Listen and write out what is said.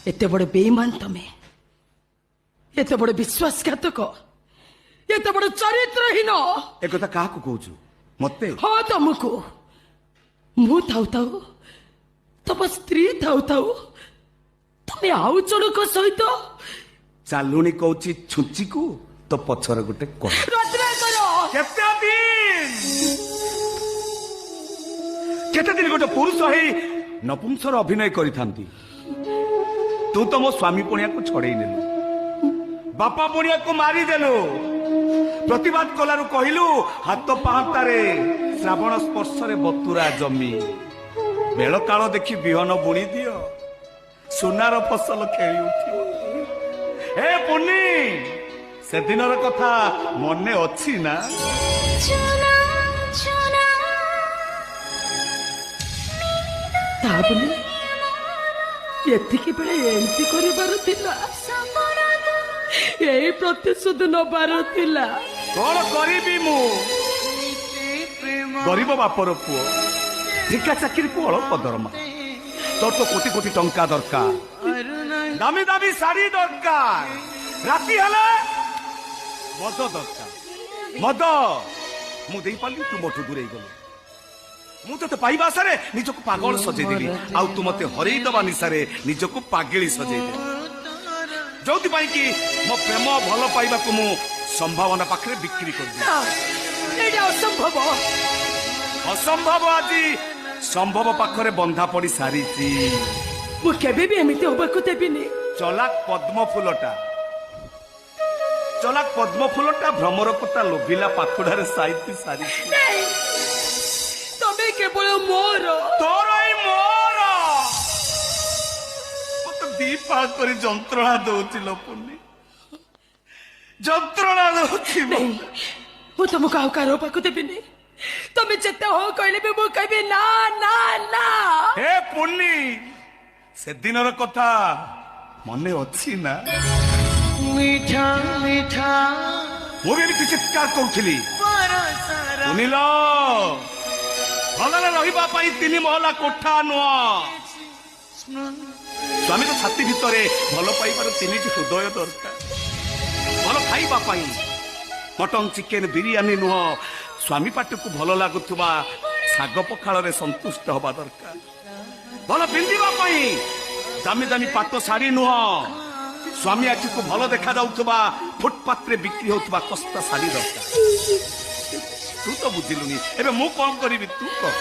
एते बड़ बेईमान तमे, एते बड़ विश्वासघातक, एते बड़ चरित्रहीन। एक कथा काहा को कहूछु मते? हाँ तुमको मु थाउ थाउ तम स्त्री थाउ थाउ तमे आउ जणक सहित चालुणी कहूची छुची को तो पछर गोटे कह केते दिन गोटे पुरुष है नपुंसर अभिनय करिथांती। तू तो मो स्वामी पुणिया को छड़ेई नेलु, बापा पुणिया को मारी देलु, प्रतिवाद कलारु कहिलु हाथ पाहातारे श्रावण स्पर्श रे बतुरा जमी, बेल काल देखि बिहन बुणी दियो, सोनार फसल खेली उठिबो। हे पुनी से दिनर कथा मने अछि ना? ताबले एतिकी बेले एंती करिबार थिला, एई प्रतिशोध नबार थिला। कौन करिबी मु? गरीब बापर पुओ, ठिका चाकरी को अल्प दरमा, तोर तो कोटी कोटी टंका दरकार, दामी दामी शाड़ी दरकार, राति हेले मद दरकार, मद मु देई पाली तू मोठू दूरे गलो। मु तो पाइबा सारे निजको पागल सजे देली, आउ तू मते हरेई दबा निसारे निजको पागेली सजे दे। जोथि पाई कि मो प्रेम भल पाइबा को मु संभावना पाखरे बिक्री कर दे। एटा असंभव, असंभव आदि संभव पाखरे बंधा पड़ी सारी थी। मु केबे भी एमिते होबाकू देबिनी। चलाक पद्म फूलटा, चलाक पद्म फूलटा भ्रमर कथा लोभिला पाखुड़ारे साइती सारी थी। तमे केवल मोर, तोरई मोर मत दीपा करी जंत्रणा दउछि लोपुनी, जंत्रणा दउछि। मु तुमको आउ कार होबाकू देबिनी। तमे जेते हो कहले भी मु कहबी ना ना ना। हे पुन्नी से दिनर कथा मने अछि ना? मीठा मीठा मु भी चित्कार करूथिली, सुनिल भलरे रहिबा पाई 3 महला कोठा नुआ, स्वामी तो छाती भितरे भल पाइबार 3टी हृदय दरकार। भल खाइबा पाई मटन चिकेन बिरियानी नुह, स्वामी पाट को भल लागुथुबा शाग पखाल रे संतुष्ट हवा दरकार। भल पिंधिबा पाई दामी दामी पाट शाड़ी नुह, स्वामी आखि को भल देखा जाउथुबा फुटपाथ रे बिक्री होथुबा कस्ता शाड़ी दरकार। तू तो बुझिलुनी, एबे मु कौन करिबी तू कह।